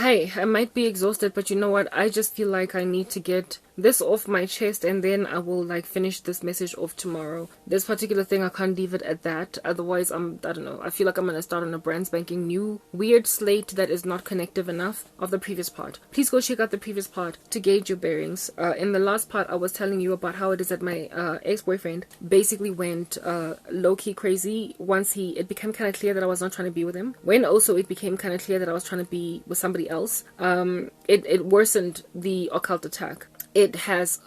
Hi, I might be exhausted, but you know what? I just feel like I need to get this off my chest, and then I will finish this message off tomorrow. This particular thing, I can't leave it at that. Otherwise, I don't know. I feel like I'm gonna start on a brand spanking new weird slate that is not connective enough of the previous part. Please go check out the previous part to gauge your bearings. In the last part, I was telling you about how it is that my ex-boyfriend basically went low-key crazy once it became kind of clear that I was not trying to be with him. When also it became kind of clear that I was trying to be with somebody else, it worsened the occult attack. It has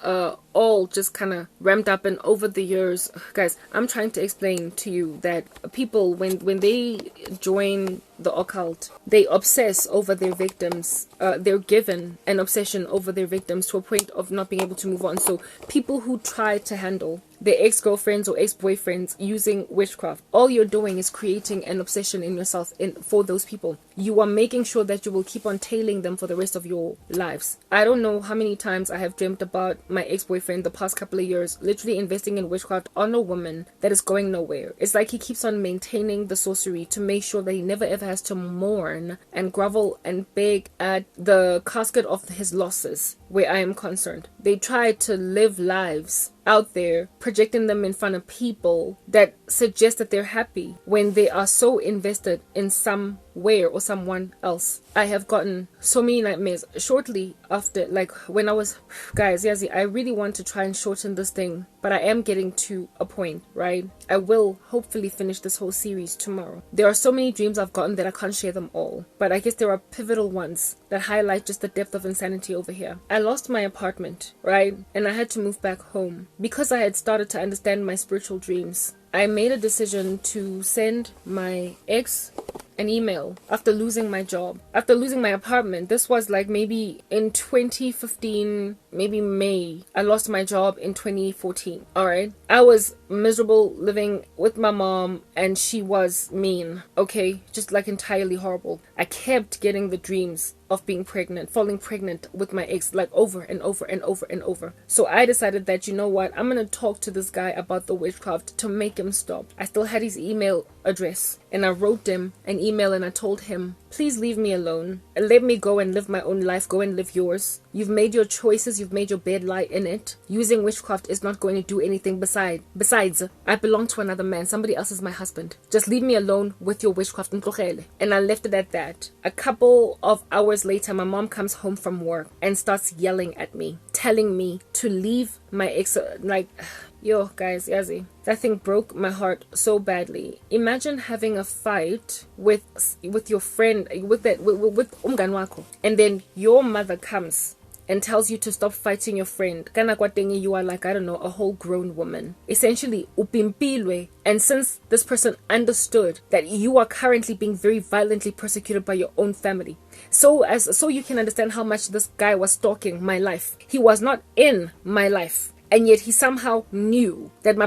all just kind of ramped up, and over the years, guys, I'm trying to explain to you that people, when they join the occult, they obsess over their victims. They're given an obsession over their victims to a point of not being able to move on. So people who try to handle their ex-girlfriends or ex-boyfriends using witchcraft, all you're doing is creating an obsession in yourself for those people. You are making sure that you will keep on tailing them for the rest of your lives. I don't know how many times I have dreamt about my ex-boyfriend the past couple of years, literally investing in witchcraft on a woman that is going nowhere. It's like he keeps on maintaining the sorcery to make sure that he never ever has to mourn and grovel and beg at the casket of his losses where I am concerned. They try to live lives out there, projecting them in front of people that suggest that they're happy when they are so invested in somewhere or someone else. I have gotten so many nightmares shortly after, when I was, guys, Yazi, I really want to try and shorten this thing, but I am getting to a point, right? I will hopefully finish this whole series tomorrow. There are so many dreams I've gotten that I can't share them all, but I guess there are pivotal ones that highlight just the depth of insanity over here. I lost my apartment, right? And I had to move back home. Because I had started to understand my spiritual dreams, I made a decision to send my ex an email after losing my job, after losing my apartment. This was maybe in 2015, maybe May. I lost my job in 2014. All right. I was miserable living with my mom, and she was mean. Okay. Just entirely horrible. I kept getting the dreams of being pregnant, falling pregnant with my ex, over and over and over and over. So I decided that, you know what, I'm gonna talk to this guy about the witchcraft to make him stop. I still had his email address, and I wrote him an email, and I told him, please leave me alone and let me go and live my own life. Go and live yours. You've made your choices. You've made your bed, lie in it. Using witchcraft is not going to do anything. Besides, I belong to another man. Somebody else is my husband. Just leave me alone with your witchcraft. And I left it at that. A couple of hours later, my mom comes home from work and starts yelling at me, telling me to leave my ex. Yo, guys, Yazi, that thing broke my heart so badly. Imagine having a fight with your friend, with umngani wakho, and then your mother comes and tells you to stop fighting your friend. Kana kwatengi, you are I don't know, a whole grown woman. Essentially, upimpilwe. And since this person understood that you are currently being very violently persecuted by your own family, so you can understand how much this guy was stalking my life. He was not in my life, and yet he somehow knew that my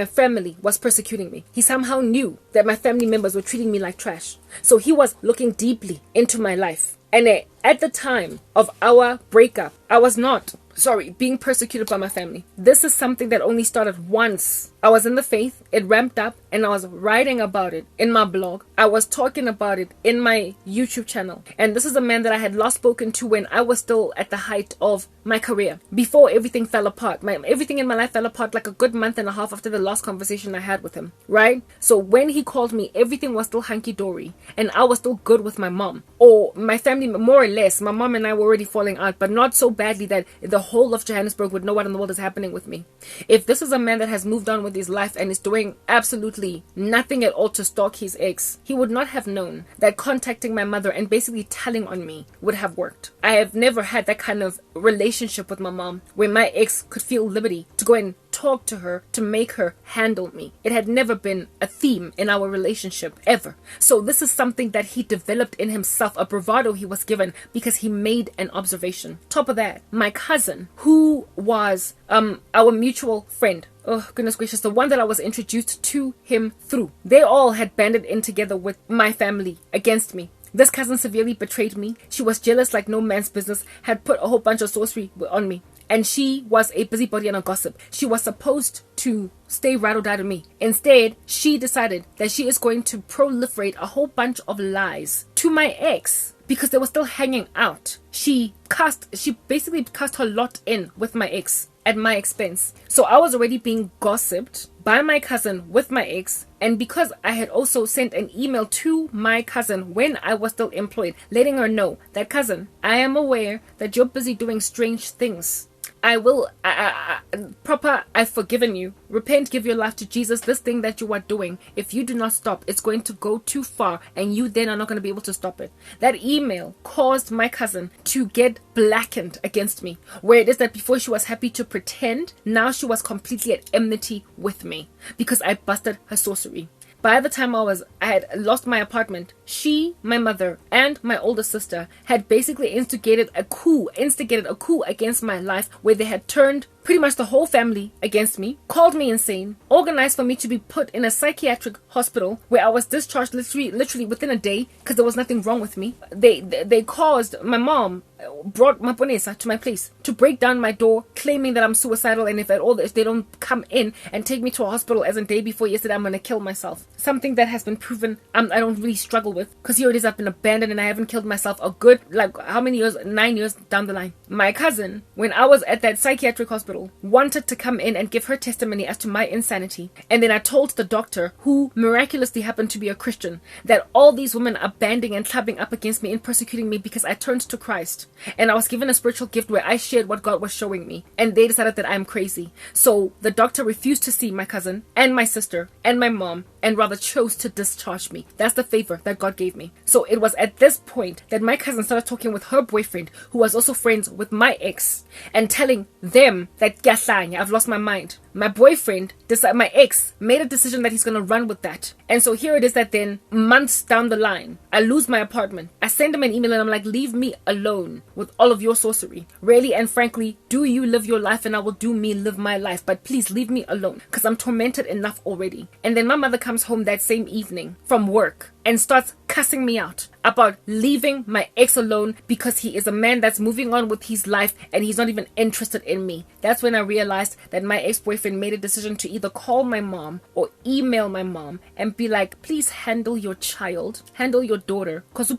family was persecuting me. He somehow knew that my family members were treating me like trash. So he was looking deeply into my life. And at the time of our breakup, I was not being persecuted by my family. This is something that only started once. I was in the faith, it ramped up, and I was writing about it in my blog. I was talking about it in my YouTube channel. And this is a man that I had last spoken to when I was still at the height of my career, before everything fell apart. Everything in my life fell apart a good month and a half after the last conversation I had with him, right? So when he called me, everything was still hunky-dory, and I was still good with my mom, or my family, more or less. My mom and I were already falling out, but not so badly that the whole of Johannesburg would know what in the world is happening with me. If this is a man that has moved on with his life and is doing absolutely nothing at all to stalk his ex, he would not have known that contacting my mother and basically telling on me would have worked. I have never had that kind of relationship with my mom where my ex could feel liberty to go and talk to her to make her handle me. It had never been a theme in our relationship, ever. So this is something that he developed in himself, a bravado he was given because he made an observation. Top of that, my cousin, who was our mutual friend, oh goodness gracious, the one that I was introduced to him through, they all had banded in together with my family against me. This cousin severely betrayed me. She was jealous like no man's business, had put a whole bunch of sorcery on me. And she was a busybody and a gossip. She was supposed to stay right or die to me. Instead, she decided that she is going to proliferate a whole bunch of lies to my ex because they were still hanging out. She basically cast her lot in with my ex at my expense. So I was already being gossiped by my cousin with my ex, and because I had also sent an email to my cousin when I was still employed, letting her know that, cousin, I am aware that you're busy doing strange things. I've forgiven you. Repent, give your life to Jesus. This thing that you are doing, if you do not stop, it's going to go too far, and you then are not going to be able to stop it. That email caused my cousin to get blackened against me, where it is that before she was happy to pretend, now she was completely at enmity with me because I busted her sorcery. By the time I had lost my apartment, she, my mother, and my older sister had basically instigated a coup against my life, where they had turned pretty much the whole family against me, called me insane, organized for me to be put in a psychiatric hospital where I was discharged literally within a day because there was nothing wrong with me. They caused my mom brought Maponesa to my place to break down my door, claiming that I'm suicidal, and if they don't come in and take me to a hospital as in day before yesterday, I'm gonna kill myself. Something that has been proven I don't really struggle with, because here it is, I've been abandoned and I haven't killed myself a good, how many years? 9 years down the line. My cousin, when I was at that psychiatric hospital, wanted to come in and give her testimony as to my insanity, and then I told the doctor, who miraculously happened to be a Christian, that all these women are banding and clubbing up against me and persecuting me because I turned to Christ. And I was given a spiritual gift where I shared what God was showing me, and they decided that I'm crazy. So the doctor refused to see my cousin and my sister and my mom, and rather chose to discharge me. That's the favor that God gave me. So it was at this point that my cousin started talking with her boyfriend, who was also friends with my ex, and telling them that I've lost my mind. My boyfriend, my ex, made a decision that he's going to run with that. And so here it is that then, months down the line, I lose my apartment. I send him an email and I'm like, leave me alone with all of your sorcery. Really and frankly, do you live your life and I will do me live my life. But please leave me alone because I'm tormented enough already. And then my mother comes home that same evening from work and starts cussing me out about leaving my ex alone because he is a man that's moving on with his life and he's not even interested in me. That's when I realized that my ex-boyfriend made a decision to either call my mom or email my mom and be like, please handle your child, handle your daughter, because all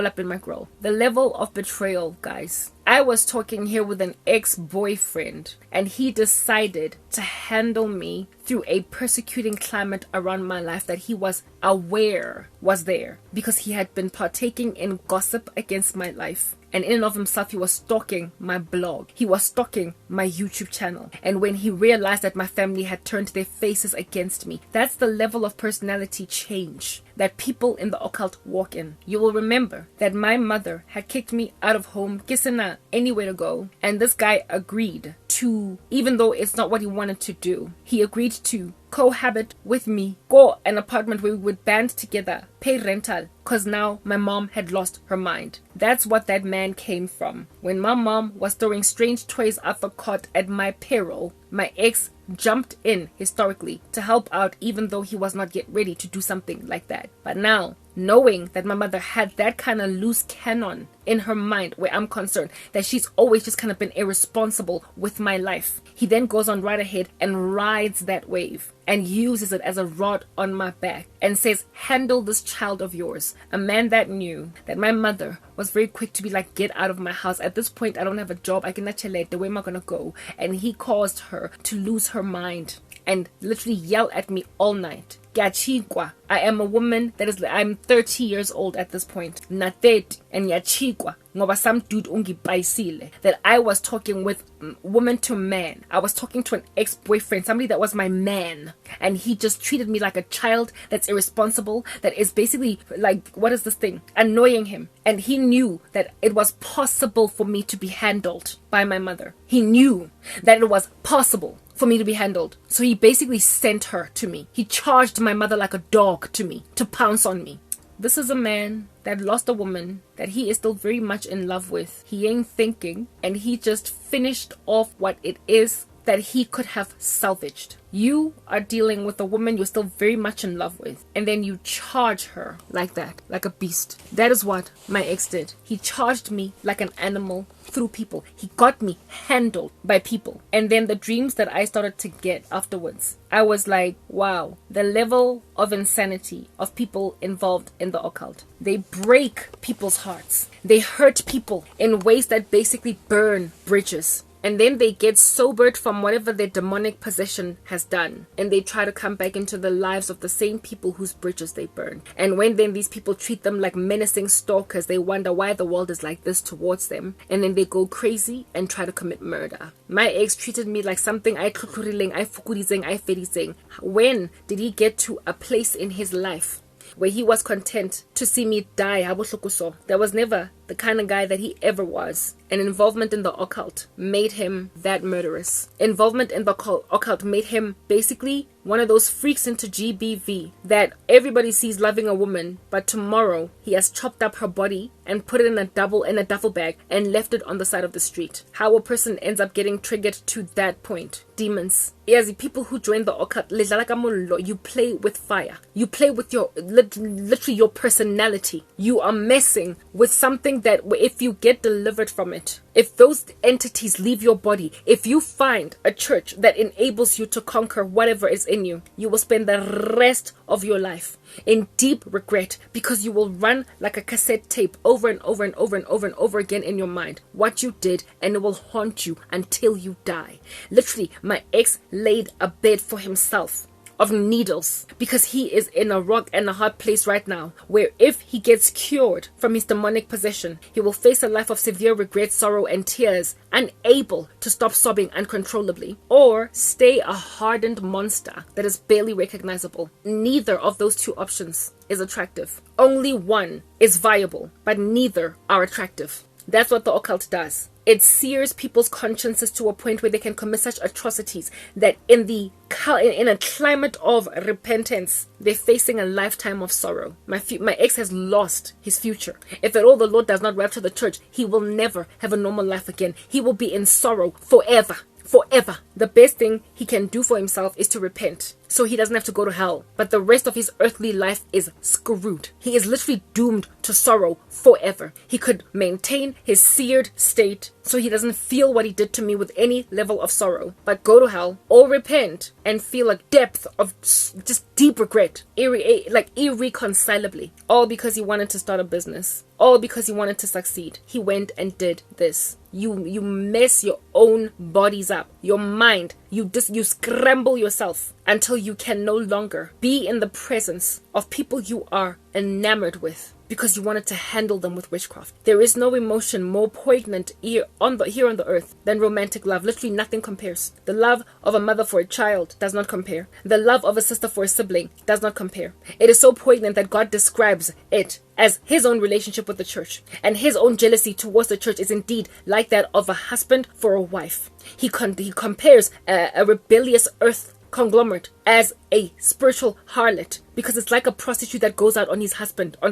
up in my grill. The level of betrayal, guys. I was talking here with an ex-boyfriend and he decided to handle me through a persecuting climate around my life that he was aware was there because he had been partaking in gossip against my life. And in and of himself, he was stalking my blog. He was stalking my YouTube channel. And when he realized that my family had turned their faces against me, that's the level of personality change that people in the occult walk in. You will remember that my mother had kicked me out of home, Kisena, anywhere to go. And this guy agreed to, even though it's not what he wanted to do, he agreed to cohabit with me, go an apartment where we would band together, pay rental, because now my mom had lost her mind. That's what that man came from. When my mom was throwing strange toys out the cot at my peril, my ex jumped in historically to help out, even though he was not yet ready to do something like that. But now, knowing that my mother had that kind of loose cannon in her mind where I'm concerned, that she's always just kind of been irresponsible with my life, he then goes on right ahead and rides that wave and uses it as a rod on my back and says, handle this child of yours. A man that knew that my mother was very quick to be like, get out of my house. At this point, I don't have a job. I cannot chelete. Where am I going to go? And he caused her to lose her mind and literally yell at me all night. I am a woman I'm 30 years old at this point. Na 30 and yachikwa ngoba some dude ungipaisile that I was talking with woman to man. I was talking to an ex-boyfriend, somebody that was my man, and he just treated me like a child that's irresponsible, that is basically like, what is this thing? Annoying him. And he knew that it was possible for me to be handled by my mother. He knew that it was possible for me to be handled. So he basically sent her to me. He charged my mother like a dog to me, to pounce on me. This is a man that lost a woman that he is still very much in love with. He ain't thinking, and he just finished off what it is that he could have salvaged. You are dealing with a woman you're still very much in love with, and then you charge her like that, like a beast. That is what my ex did. He charged me like an animal through people. He got me handled by people. And then the dreams that I started to get afterwards, I was like, wow, the level of insanity of people involved in the occult. They break people's hearts. They hurt people in ways that basically burn bridges. And then they get sobered from whatever their demonic possession has done. And they try to come back into the lives of the same people whose bridges they burn. And when then these people treat them like menacing stalkers, they wonder why the world is like this towards them. And then they go crazy and try to commit murder. My ex treated me like something I fediseng. When did he get to a place in his life where he was content to see me die? That was never the kind of guy that he ever was. And involvement in the occult made him that murderous. Involvement in the occult made him basically one of those freaks into GBV that everybody sees loving a woman, but tomorrow he has chopped up her body and put it in a duffel bag and left it on the side of the street. How a person ends up getting triggered to that point. Demons. Yes, the people who join the occult, you play with fire. You play with your literally your personality. You are messing with something that if you get delivered from it, if those entities leave your body, if you find a church that enables you to conquer whatever is in you, you will spend the rest of your life in deep regret, because you will run like a cassette tape over and over and over and over and over again in your mind what you did, and it will haunt you until you die. Literally, my ex laid a bed for himself of needles because he is in a rock and a hard place right now, where if he gets cured from his demonic possession, he will face a life of severe regret, sorrow and tears, unable to stop sobbing uncontrollably, or stay a hardened monster that is barely recognizable. Neither of those two options is attractive. Only one is viable, but neither are attractive. That's what the occult does. It sears people's consciences to a point where they can commit such atrocities that in a climate of repentance, they're facing a lifetime of sorrow. My ex has lost his future. If at all the Lord does not rapture the church, he will never have a normal life again. He will be in sorrow forever. Forever. The best thing he can do for himself is to repent, so he doesn't have to go to hell. But the rest of his earthly life is screwed. He is literally doomed to sorrow forever. He could maintain his seared state so he doesn't feel what he did to me with any level of sorrow, but go to hell or repent and feel a depth of just deep regret, irreconcilably, all because he wanted to start a business, all because he wanted to succeed. He went and did this. You mess your own bodies up, your mind. You scramble yourself until you can no longer be in the presence of people you are enamored with, because you wanted to handle them with witchcraft. There is no emotion more poignant here on the earth than romantic love. Literally nothing compares. The love of a mother for a child does not compare. The love of a sister for a sibling does not compare. It is so poignant that God describes it as his own relationship with the church, and his own jealousy towards the church is indeed like that of a husband for a wife. He compares a rebellious earth conglomerate as a spiritual harlot, because it's like a prostitute that goes out on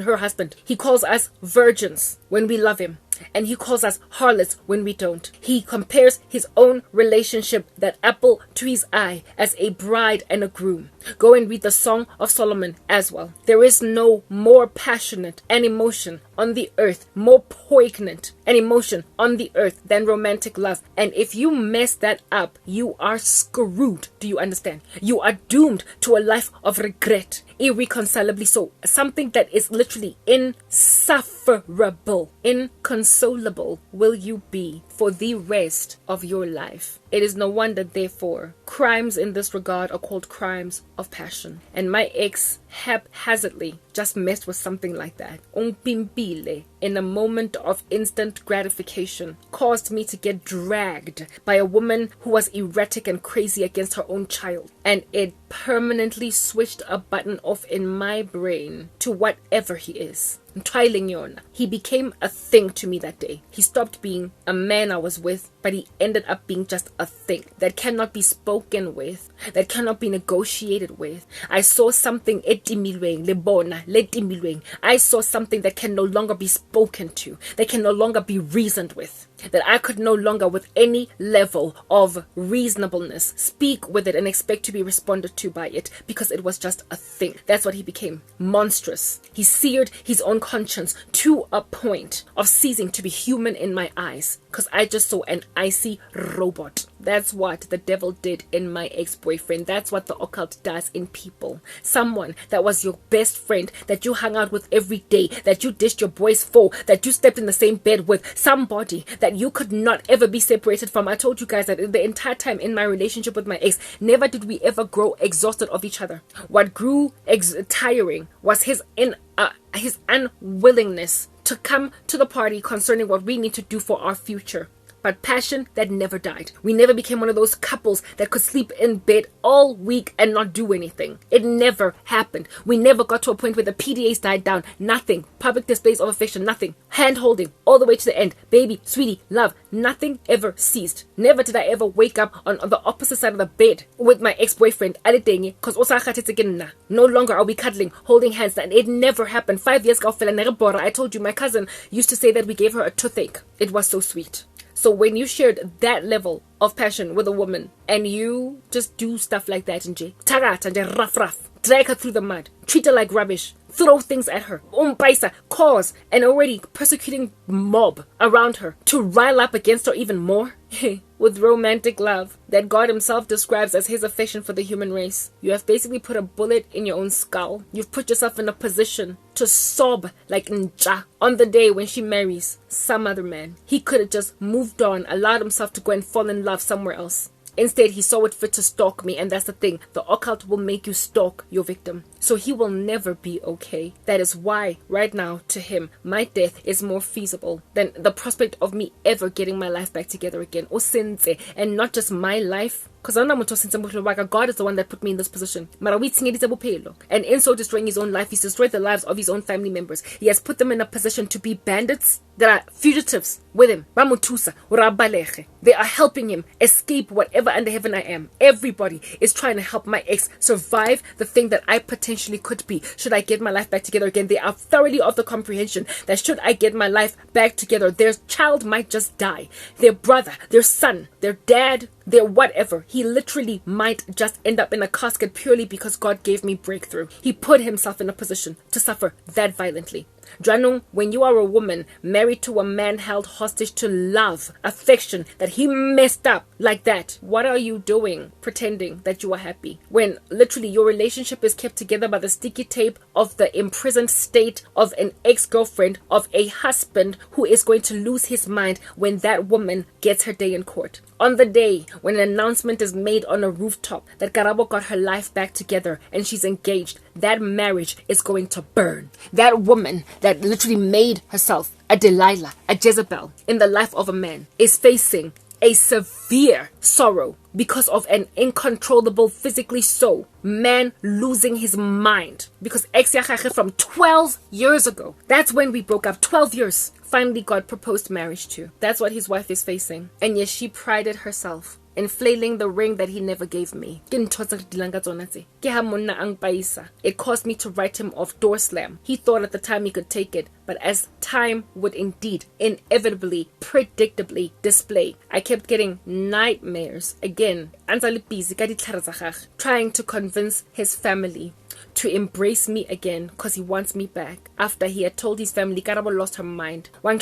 her husband. He calls us virgins when we love him, and he calls us harlots when we don't. He compares his own relationship, that apple to his eye, as a bride and a groom. Go and read the Song of Solomon as well. There is no more passionate an emotion on the earth, more poignant an emotion on the earth than romantic love. And if you mess that up, you are screwed. Do you understand? You are doomed to a life of regret, irreconcilably so. Something that is literally insufferable, inconsolable will you be for the rest of your life. It is no wonder, therefore, crimes in this regard are called crimes of passion. And my ex haphazardly just messed with something like that. Umpimpile, in a moment of instant gratification, caused me to get dragged by a woman who was erratic and crazy against her own child. And it permanently switched a button off in my brain to whatever he is. He became a thing to me that day. He stopped being a man I was with, but he ended up being just a thing that cannot be spoken with, that cannot be negotiated with. I saw something I saw something that can no longer be spoken to, that can no longer be reasoned with. that I could no longer, with any level of reasonableness, speak with it and expect to be responded to by it, because it was just a thing. That's what he became. Monstrous. He seared his own conscience to a point of ceasing to be human in my eyes, because I just saw an icy robot. That's what the devil did in my ex-boyfriend. That's what the occult does in people. Someone that was your best friend, that you hung out with every day, that you dished your boys for, that you slept in the same bed with, somebody that you could not ever be separated from. I told you guys that the entire time in my relationship with my ex, never did we ever grow exhausted of each other. What grew tiring was his unwillingness to come to the party concerning what we need to do for our future. But passion that never died. We never became one of those couples that could sleep in bed all week and not do anything. It never happened. We never got to a point where the PDAs died down. Nothing. Public displays of affection. Nothing. Hand holding all the way to the end. Baby, sweetie, love. Nothing ever ceased. Never did I ever wake up on the opposite side of the bed with my ex-boyfriend. No longer are we cuddling, holding hands. And it never happened. 5 years ago, I told you, my cousin used to say that we gave her a toothache. It was so sweet. So when you shared that level of passion with a woman and you just do stuff like that, rough, drag her through the mud, treat her like rubbish, throw things at her, cause an already persecuting mob around her to rile up against her even more, with romantic love that God himself describes as his affection for the human race. You have basically put a bullet in your own skull. You've put yourself in a position to sob like nja on the day when she marries some other man. He could have just moved on, allowed himself to go and fall in love somewhere else. Instead, he saw it fit to stalk me, and that's the thing. The occult will make you stalk your victim. So he will never be okay. That is why, right now, to him, my death is more feasible than the prospect of me ever getting my life back together again. And not just my life, because God is the one that put me in this position. And in so destroying his own life, he's destroyed the lives of his own family members. He has put them in a position to be bandits that are fugitives with him. They are helping him escape whatever under heaven I am. Everybody is trying to help my ex survive the thing that I potentially could be should I get my life back together again. They are thoroughly of the comprehension that should I get my life back together, their child might just die. Their brother, their son, their dad, their whatever. He literally might just end up in a casket purely because God gave me breakthrough. He put himself in a position to suffer that violently. Dranung, when you are a woman married to a man held hostage to love, affection, that he messed up like that, what are you doing pretending that you are happy when literally your relationship is kept together by the sticky tape of the imprisoned state of an ex-girlfriend of a husband who is going to lose his mind when that woman gets her day in court? On the day when an announcement is made on a rooftop that Karabo got her life back together and she's engaged, that marriage is going to burn. That woman that literally made herself a Delilah, a Jezebel in the life of a man is facing a severe sorrow because of an uncontrollable, physically so, man losing his mind. Because ex from 12 years ago, that's when we broke up. 12 years. Finally God proposed marriage to. That's what his wife is facing. And yes, she prided herself in flailing the ring that he never gave me. It caused me to write him off door slam. He thought at the time he could take it, but as time would indeed, inevitably, predictably display, I kept getting nightmares again. Trying to convince his family to embrace me again because he wants me back after he had told his family Karabo lost her mind. Her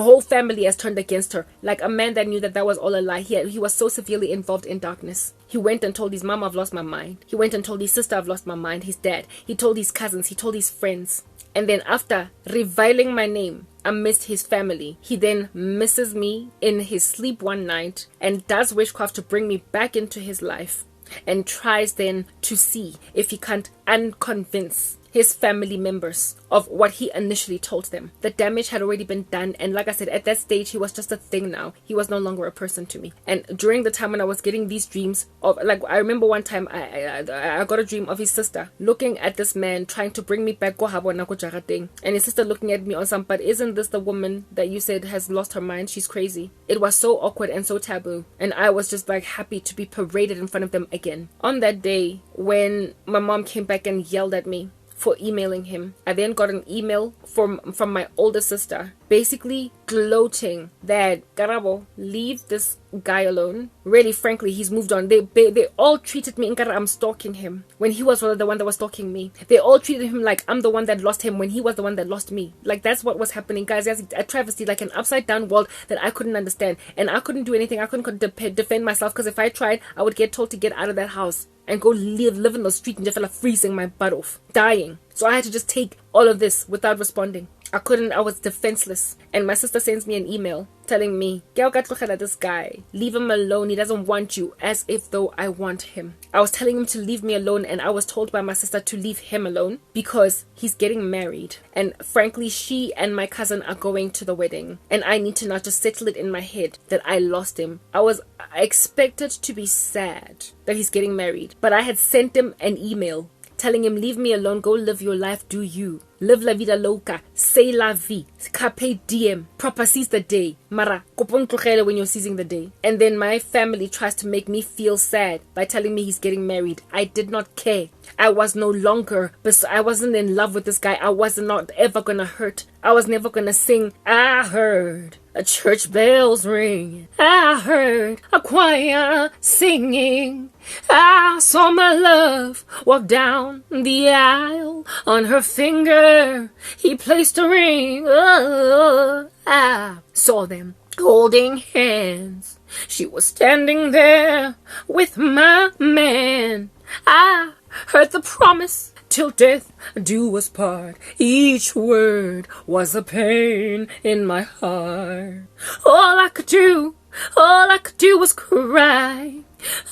whole family has turned against her like a man that knew that was all a lie. He was so severely involved in darkness. He went and told his mom, I've lost my mind. He went and told his sister, I've lost my mind. His dad. He told his cousins. He told his friends. And then after reviling my name amidst his family, he then misses me in his sleep one night and does witchcraft to bring me back into his life and tries then to see if he can't unconvince his family members of what he initially told them. The damage had already been done, and like I said, at that stage he was just a thing now. He was no longer a person to me. And during the time when I was getting these dreams of, like, I remember one time I got a dream of his sister looking at this man trying to bring me back, and his sister looking at me on some, but isn't this the woman that you said has lost her mind? She's crazy. It was so awkward and so taboo, and I was just like happy to be paraded in front of them again. On that day when my mom came back and yelled at me for emailing him. I then got an email from my older sister, basically gloating that Karabo, leave this guy alone. Really, frankly, he's moved on. They all treated me in I'm stalking him when he was the one that was stalking me. They all treated him like I'm the one that lost him when he was the one that lost me. Like, that's what was happening, guys. There's a travesty, like an upside down world that I couldn't understand, and I couldn't do anything. I couldn't defend myself, because if I tried, I would get told to get out of that house and go live in the street, and just feel like freezing my butt off, dying. So I had to just take all of this without responding. I was defenseless. And my sister sends me an email telling me, this guy, leave him alone, he doesn't want you, as if though I want him. I was telling him to leave me alone, and I was told by my sister to leave him alone because he's getting married. And frankly, she and my cousin are going to the wedding, and I need to not just settle it in my head that I lost him. I expected to be sad that he's getting married, but I had sent him an email telling him, leave me alone, go live your life, do you. Live la vida loca, say la vie, carpe diem, proper seize the day, mara, kopong tlogele when you're seizing the day. And then my family tries to make me feel sad by telling me he's getting married. I did not care. I was no longer, but I wasn't in love with this guy. I was not ever gonna hurt. I was never gonna sing. I heard a church bells ring. I heard a choir singing. I saw my love walk down the aisle. On her finger he placed a ring. Oh, I saw them holding hands. She was standing there with my man. I heard the promise, till death do us part. Each word was a pain in my heart. All I could do was cry.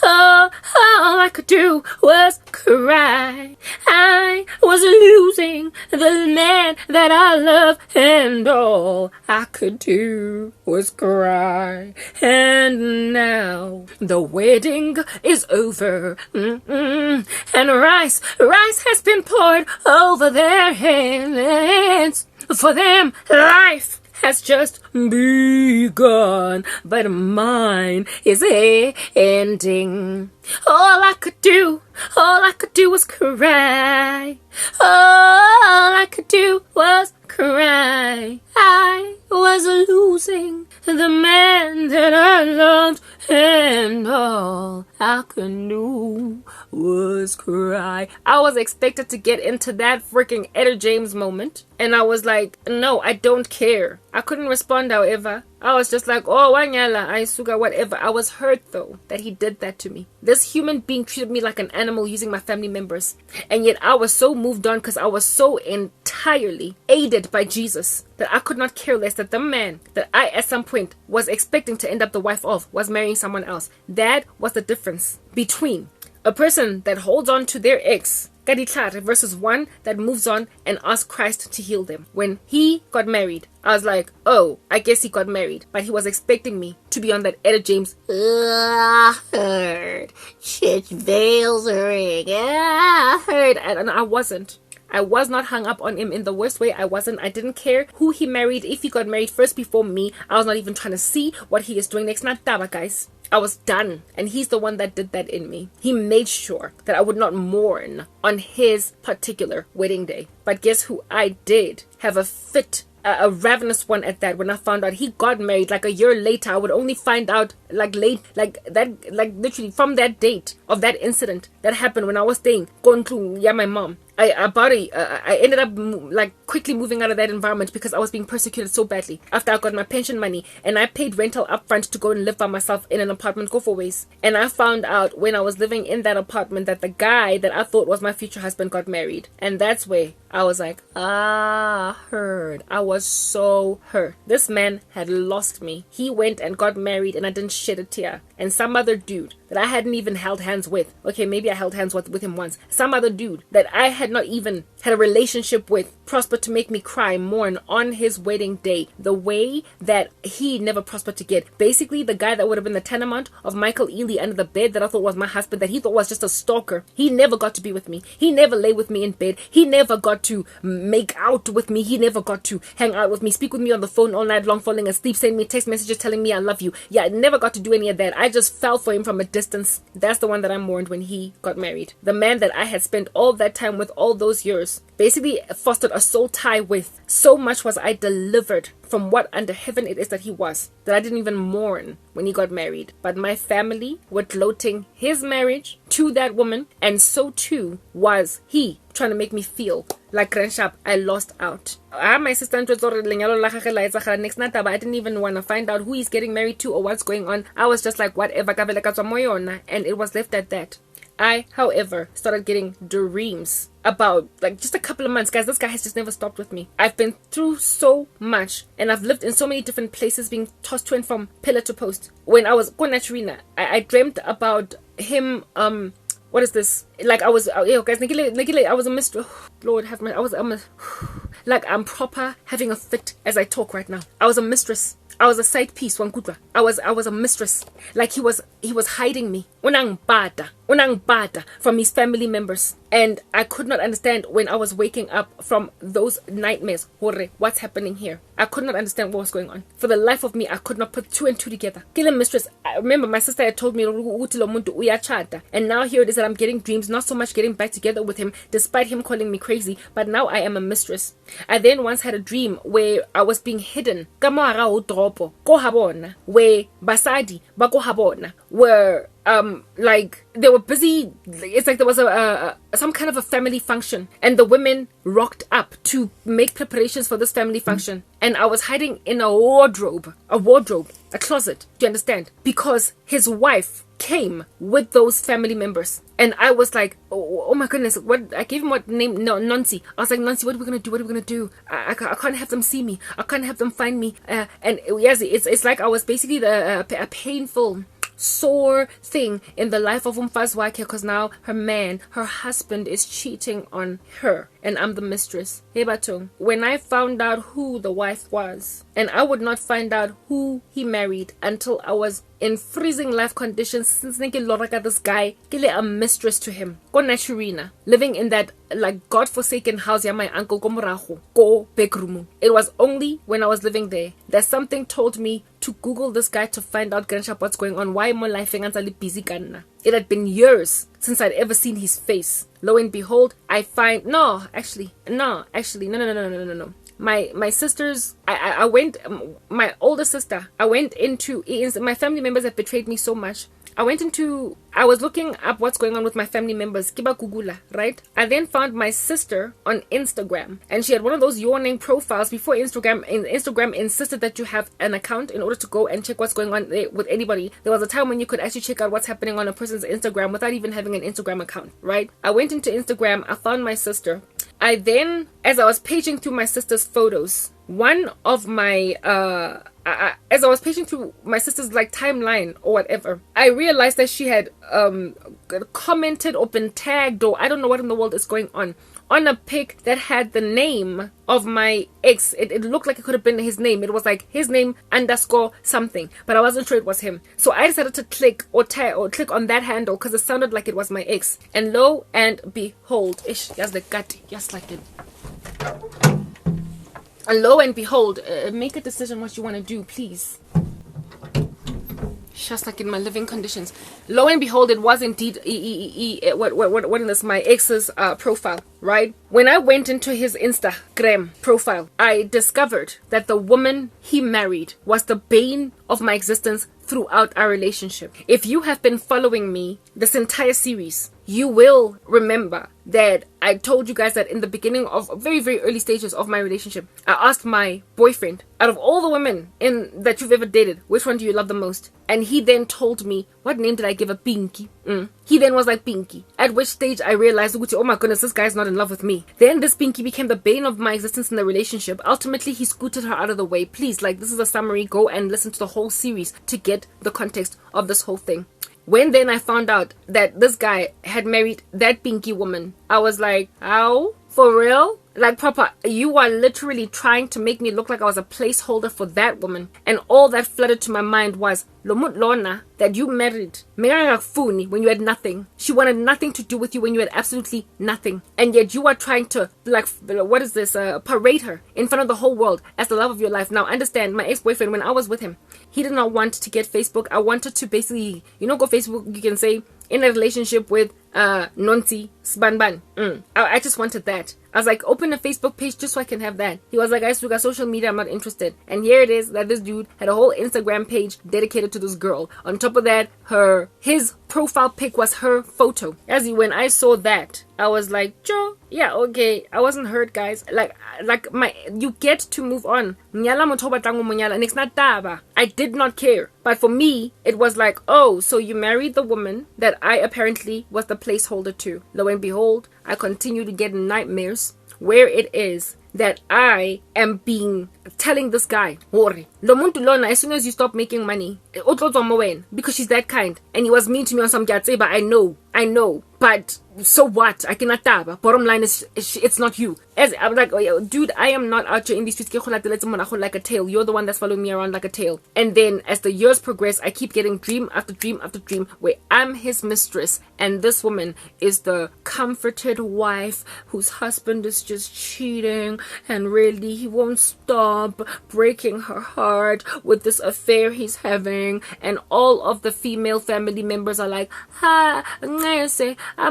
Oh, all I could do was cry. I was losing the man that I love, and all I could do was cry. And now the wedding is over, and rice has been poured over their hands. For them, life has just begun, but mine is ending. All I could do was cry. All I could do was cry. I was losing the man that I loved, and all I could do was cry. I was expected to get into that freaking Etta James moment, and I was like, no, I don't care. I couldn't respond, however. I was just like, oh, wanyala, aisuga, whatever. I was hurt, though, that he did that to me. This human being treated me like an animal using my family members. And yet I was so moved on because I was so entirely aided by Jesus that I could not care less that the man that I, at some point, was expecting to end up the wife of was marrying someone else. That was the difference between a person that holds on to their ex versus one that moves on and asks Christ to heal them. When he got married, I was like, oh, I guess he got married. But he was expecting me to be on that Etta James. I heard church bells ring. I heard. And I wasn't. I was not hung up on him in the worst way. I wasn't. I didn't care who he married. If he got married first before me, I was not even trying to see what he is doing next. Not taba, guys. I was done. And he's the one that did that in me. He made sure that I would not mourn on his particular wedding day. But guess who? I did have a fit, a ravenous one at that. When I found out he got married like a year later, I would only find out literally from that date of that incident that happened when I was staying my mom. I ended up quickly moving out of that environment because I was being persecuted so badly after I got my pension money, and I paid rental upfront to go and live by myself in an apartment, go for ways. And I found out when I was living in that apartment that the guy that I thought was my future husband got married. And that's where I was like, hurt. I was so hurt. This man had lost me. He went and got married and I didn't shed a tear. And some other dude that I hadn't even held hands with. Okay, maybe I held hands with him once. Some other dude that I had not even had a relationship with prospered to make me cry, mourn on his wedding day the way that he never prospered to get. Basically, the guy that would have been the tantamount of Michael Ealy under the bed that I thought was my husband, that he thought was just a stalker. He never got to be with me. He never lay with me in bed. He never got to make out with me. He never got to hang out with me, speak with me on the phone all night long, falling asleep, send me text messages telling me I love you. Yeah, I never got to do any of that. I just fell for him from a distance. existence. That's the one that I mourned when he got married. The man that I had spent all that time with, all those years, basically fostered a soul tie with. So much was I delivered from what under heaven it is that he was, that I didn't even mourn when he got married. But my family were gloating his marriage to that woman, and so too was he trying to make me feel like Grandshap, I lost out. My sister next night, but I didn't even want to find out who he's getting married to or what's going on. I was just like, whatever, and it was left at that. I, however, started getting dreams about, like, just a couple of months. Guys, this guy has just never stopped with me. I've been through so much, and I've lived in so many different places, being tossed to and from pillar to post. When I was going at Trina, I dreamt about him, what is this? Like, I was, guys, I was a mistress. Lord have mercy. Like, I'm proper having a fit as I talk right now. I was a mistress. I was a side piece, Wankutla. I was a mistress. Like, he was hiding me. Unang bada from his family members. And I could not understand when I was waking up from those nightmares. Hore, what's happening here? I could not understand what was going on. For the life of me, I could not put two and two together. Killer mistress. I remember my sister had told me, and now here it is that I'm getting dreams, not so much getting back together with him, despite him calling me crazy, but now I am a mistress. I then once had a dream where I was being hidden. Where basadi bako were like they were busy. It's like there was a some kind of a family function, and the women rocked up to make preparations for this family function, and I was hiding in a wardrobe, a closet. Do you understand? Because his wife came with those family members, and I was like, oh my goodness, what? I gave him what name? No, Nancy. I was like, Nancy, what are we gonna do? I can't have them see me. I can't have them find me. And yes, it's like I was basically a painful, sore thing in the life of Umfazwake, because now her husband is cheating on her, and I'm the mistress. Hey Batung, when I found out who the wife was, and I would not find out who he married until I was in freezing life conditions, since this guy, a mistress to him. Go Naturina, living in that like godforsaken house, my uncle go bedroom. It was only when I was living there that something told me to Google this guy to find out what's going on. Why my life busy ganna? It had been years since I'd ever seen his face. Lo and behold, I find no. My sisters, I went, my older sister, I went into, my family members have betrayed me so much. I was looking up what's going on with my family members, Kiba Kugula, right? I then found my sister on Instagram, and she had one of those your name profiles before Instagram insisted that you have an account in order to go and check what's going on with anybody. There was a time when you could actually check out what's happening on a person's Instagram without even having an Instagram account, right? I went into Instagram, I found my sister. I then, as I was paging through my sister's photos, one of my as I was paging through my sister's like timeline or whatever, I realized that she had commented or been tagged, or I don't know what in the world is going on a pic that had the name of my ex. It looked like it could have been his name. It was like his name _ something, but I wasn't sure it was him. So I decided to click or click on that handle because it sounded like it was my ex. And lo and behold, and lo and behold, make a decision what you want to do, please. Just like in my living conditions. Lo and behold, it was indeed what is this, my ex's profile, right? When I went into his Instagram profile, I discovered that the woman he married was the bane of my existence throughout our relationship. If you have been following me this entire series, you will remember that I told you guys that in the beginning of very, very early stages of my relationship, I asked my boyfriend, out of all the women that you've ever dated, which one do you love the most? And he then told me, what name did I give her? Pinky. He then was like, Pinky. At which stage I realized, oh my goodness, this guy's not in love with me. Then this Pinky became the bane of my existence in the relationship. Ultimately, he scooted her out of the way. Please, like, this is a summary. Go and listen to the whole series to get the context of this whole thing. When then I found out that this guy had married that Pinky woman, I was like, how? For real? Like, proper, you are literally trying to make me look like I was a placeholder for that woman. And all that flooded to my mind was, Lomut Lona, that you married when you had nothing. She wanted nothing to do with you when you had absolutely nothing. And yet you are trying to, like, what is this, parade her in front of the whole world as the love of your life. Now, understand, my ex-boyfriend, when I was with him, he did not want to get Facebook. I wanted to basically, go Facebook, you can say, in a relationship with Nonti Sbanban. I just wanted that. I was like, open a Facebook page just so I can have that. He was like, I still got social media, I'm not interested. And here it is that this dude had a whole Instagram page dedicated to this girl. On top of that, his profile pic was her photo. When I saw that, I was like, Joe, yeah, okay. I wasn't hurt, guys. You get to move on. I did not care. But for me, it was like, oh, so you married the woman that I apparently was the placeholder to. Lo and behold, I continue to get nightmares where it is that I am telling this guy, Hori, lo muntu lona, as soon as you stop making money, because she's that kind. And he was mean to me on some but I know. But so what? I cannot taba. Bottom line is, it's not you. As I'm like, oh, dude, I am not out here in these streets like a tail. You're the one that's following me around like a tail. And then as the years progress, I keep getting dream after dream after dream where I'm his mistress, and this woman is the comforted wife whose husband is just cheating, and really he won't stop breaking her heart with this affair he's having. And all of the female family members are like, I'm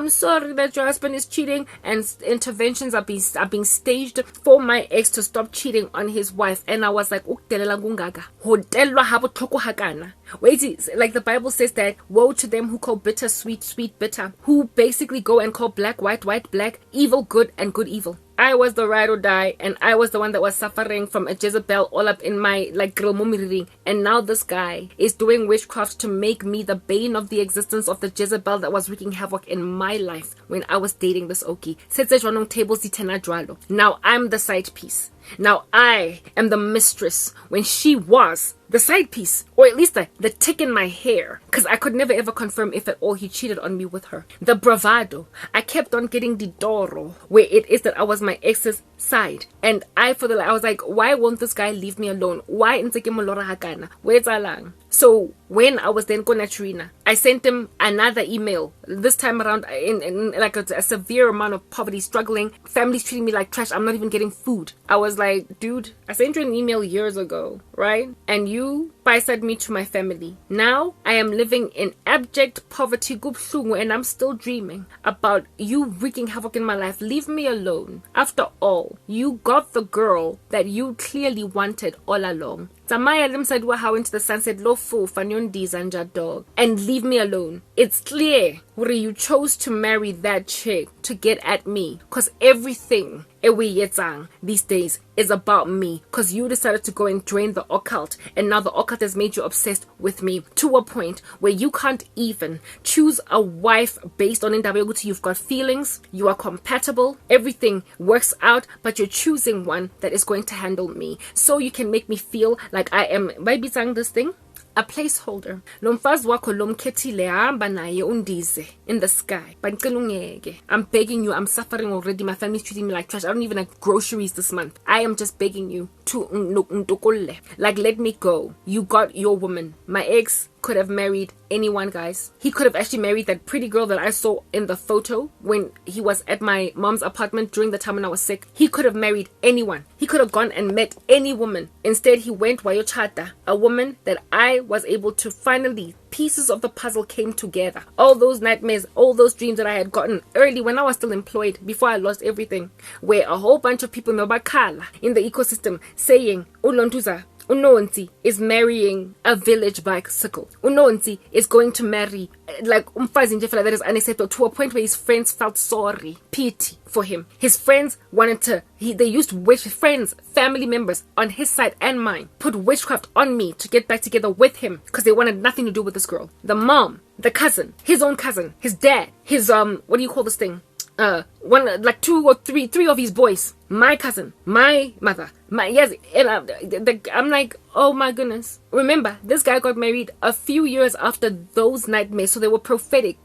sorry that your husband is cheating, and interventions are being staged for my ex to stop cheating on his wife. And I was like, wait, like the Bible says that woe to them who call bitter sweet, sweet bitter, who basically go and call black white, white black, evil good, and good evil. I was the ride or die, and I was the one that was suffering from a Jezebel all up in my grill mommy. And now this guy is doing witchcraft to make me the bane of the existence of the Jezebel that was wreaking havoc in my life when I was dating this Oki. Now I'm the side piece. Now I am the mistress when she was the side piece, or at least the tick in my hair, because I could never ever confirm if at all he cheated on me with her. The bravado, I kept on getting the doro, where it is that I was my ex's side, and I was like, why won't this guy leave me alone? Why hakana? Where's Alang? So when I was then going Trina, I sent him another email. This time around, in like a severe amount of poverty, struggling, families treating me like trash. I'm not even getting food. I was like, dude, I sent you an email years ago, right? And you biside me to my family. Now I am living in abject poverty, and I'm still dreaming about you wreaking havoc in my life. Leave me alone. After all, you got the girl that you clearly wanted all along. Samaya limsadwa how into the sunset lo fu fanyon dizanja dog, and leave me alone. It's clear where you chose to marry that chick to get at me, cause everything these days is about me, cause you decided to go and join the occult, and now the occult has made you obsessed with me to a point where you can't even choose a wife based on Ndabeguti. You've got feelings, you are compatible, everything works out, but you're choosing one that is going to handle me, so you can make me feel like I am, by saying this thing, a placeholder. Lomfazi wakho lomkhethile hamba naye undize in the sky. I'm begging you, I'm suffering already. My family's treating me like trash. I don't even have groceries this month. I am just begging you to like, let me go. You got your woman. My ex could have married anyone, guys. He could have actually married that pretty girl that I saw in the photo when he was at my mom's apartment during the time when I was sick. He could have married anyone. He could have gone and met any woman. Instead, he went wayochata, a woman that I was able to finally, pieces of the puzzle came together. All those nightmares, all those dreams that I had gotten early when I was still employed, before I lost everything, where a whole bunch of people in the ecosystem saying, Ulontuza, Unonti is marrying a village bicycle. Unonti is going to marry like umfazi nje that is unacceptable, to a point where his friends felt sorry, pity for him. His friends wanted to, they used friends, family members on his side and mine, put witchcraft on me to get back together with him because they wanted nothing to do with this girl. The mom, the cousin, his own cousin, his dad, his what do you call this thing? One, like two or three of his boys, my cousin, my mother, and I'm like, oh my goodness. Remember, this guy got married a few years after those nightmares, so they were prophetic,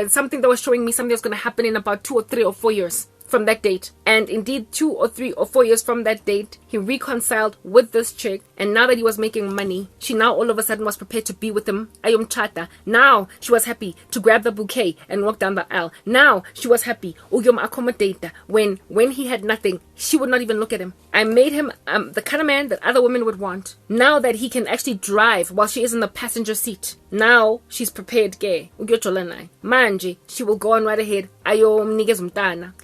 something that was showing me something that's going to happen in about 2 or 3 or 4 years. from that date. And indeed, 2 or 3 or 4 years from that date, he reconciled with this chick. And now that he was making money, she now all of a sudden was prepared to be with him. Ayomchata. Now she was happy to grab the bouquet and walk down the aisle. Now she was happy uyom accommodate when he had nothing. She would not even look at him. I made him the kind of man that other women would want. Now that he can actually drive while she is in the passenger seat, now she's prepared. Manje, she will go on right ahead.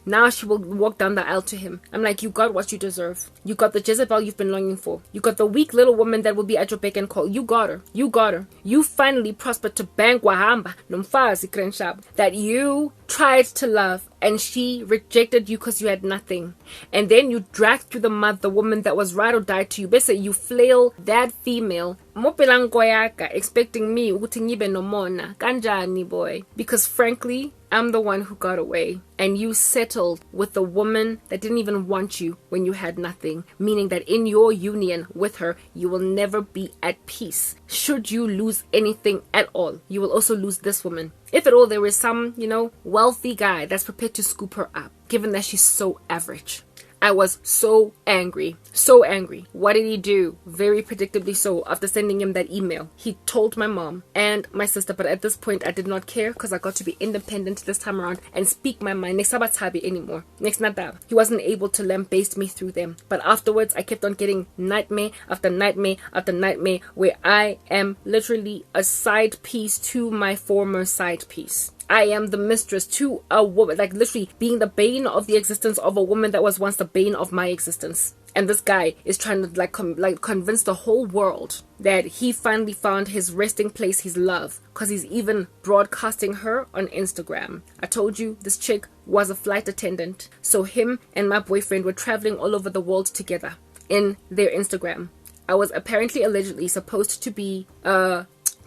Now she will walk down the aisle to him. I'm like, you got what you deserve. You got the Jezebel you've been longing for. You got the weak little woman that will be at your beck and call. You got her. You got her. You finally prospered to bang wahamba nomfazi krenshab that you tried to love, and she rejected you because you had nothing. And then you dragged through the mud the woman that was ride or die to you. Basically, you flail that female expecting me kanjani boy, because frankly I'm the one who got away, and you settled with the woman that didn't even want you when you had nothing, meaning that in your union with her you will never be at peace. Should you lose anything at all, you will also lose this woman. If at all there is some, wealthy guy that's prepared to scoop her up, given that she's so average. I was so angry. So angry. What did he do? Very predictably so, after sending him that email, he told my mom and my sister, but at this point I did not care because I got to be independent this time around and speak my mind. Next Sabatsabi anymore. Next Nadab. He wasn't able to lambaste me through them. But afterwards I kept on getting nightmare after nightmare after nightmare where I am literally a side piece to my former side piece. I am the mistress to a woman, like literally being the bane of the existence of a woman that was once the bane of my existence. And this guy is trying to convince the whole world that he finally found his resting place, his love, because he's even broadcasting her on Instagram. I told you this chick was a flight attendant, so him and my boyfriend were traveling all over the world together in their Instagram. I was apparently allegedly supposed to be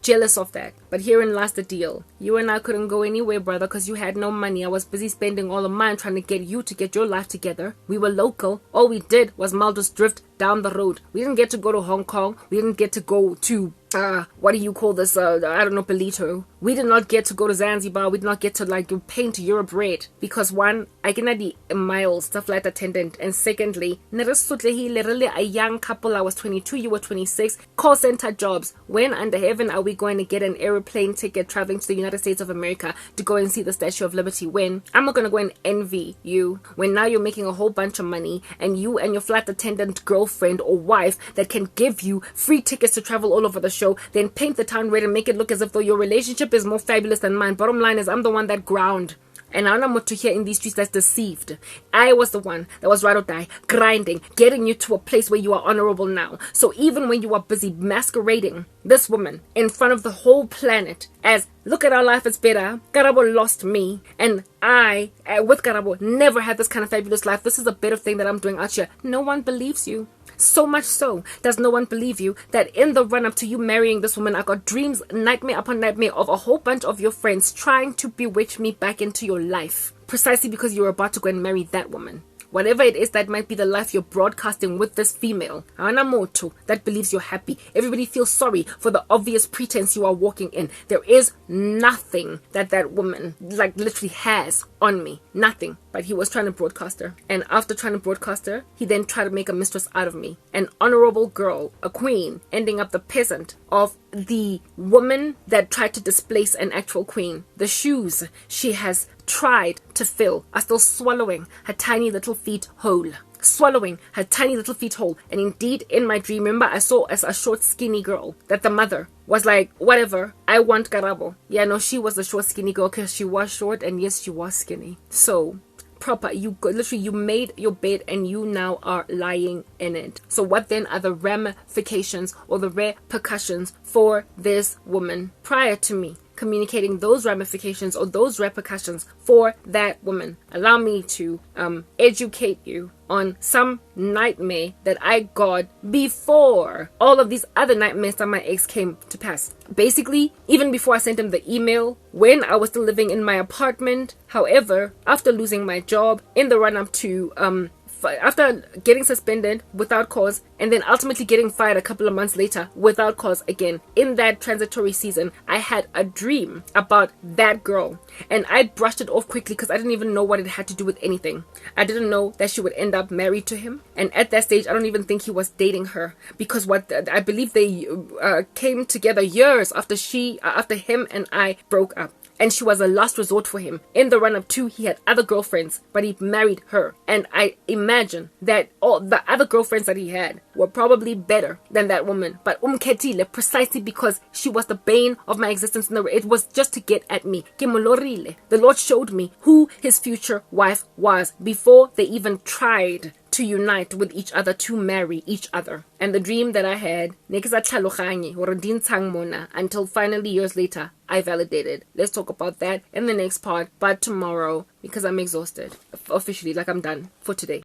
jealous of that, but herein lies the deal. You and I couldn't go anywhere, brother, because you had no money. I was busy spending all of mine trying to get you to get your life together. We were local. All we did was Maldives drift down the road. We didn't get to go to Hong Kong. We didn't get to go to what do you call this? I don't know, Belito. We did not get to go to Zanzibar. We did not get to paint Europe red because one, I cannot be miles the flight attendant, and secondly, literally a young couple. I was 22, you were 26. Call center jobs. When under heaven are we going to get an airplane ticket traveling to the United States of America to go and see the Statue of Liberty? When I'm not gonna go and envy you when now you're making a whole bunch of money and you and your flight attendant girlfriend or wife that can give you free tickets to travel all over the show, then paint the town red and make it look as if though your relationship is more fabulous than mine. Bottom line is I'm the one that ground. And I'm not to hear in these streets that's deceived. I was the one that was ride or die, grinding, getting you to a place where you are honorable now. So even when you are busy masquerading this woman in front of the whole planet as, look at our life, it's better, Karabo lost me, and I, with Karabo, never had this kind of fabulous life. This is a better thing that I'm doing out here. No one believes you. So much so does no one believe you that in the run-up to you marrying this woman, I got dreams, nightmare upon nightmare of a whole bunch of your friends trying to bewitch me back into your life, precisely because you're about to go and marry that woman. Whatever it is that might be the life you're broadcasting with this female, Anamoto, that believes you're happy. Everybody feels sorry for the obvious pretense you are walking in. There is nothing that woman literally has on me. Nothing. But he was trying to broadcast her. And after trying to broadcast her, he then tried to make a mistress out of me. An honorable girl, a queen, ending up the peasant of the woman that tried to displace an actual queen. The shoes she has tried to fill are still swallowing her tiny little feet whole. Swallowing her tiny little feet whole. And indeed, in my dream, remember, I saw as a short, skinny girl that the mother was like, whatever, I want Karabo. Yeah, no, she was a short, skinny girl because she was short, and yes, she was skinny. So proper, you made your bed and you now are lying in it. So what then are the ramifications or the repercussions for this woman prior to me communicating those ramifications or those repercussions for that woman? Allow me to educate you on some nightmare that I got before all of these other nightmares that my ex came to pass. Basically, even before I sent him the email, when I was still living in my apartment. However, after losing my job in the run-up to after getting suspended without cause, and then ultimately getting fired a couple of months later without cause again. In that transitory season, I had a dream about that girl, and I brushed it off quickly because I didn't even know what it had to do with anything. I didn't know that she would end up married to him, and at that stage I don't even think he was dating her, because I believe they came together years after him and I broke up. And she was a last resort for him. In the run-up to, he had other girlfriends, but he married her. And I imagine that all the other girlfriends that he had were probably better than that woman. But umkhetile, precisely because she was the bane of my existence. It was just to get at me. The Lord showed me who his future wife was before they even tried to unite with each other, to marry each other. And the dream that I had, until finally years later, I validated. Let's talk about that in the next part, but tomorrow, because I'm exhausted. Officially, like I'm done for today.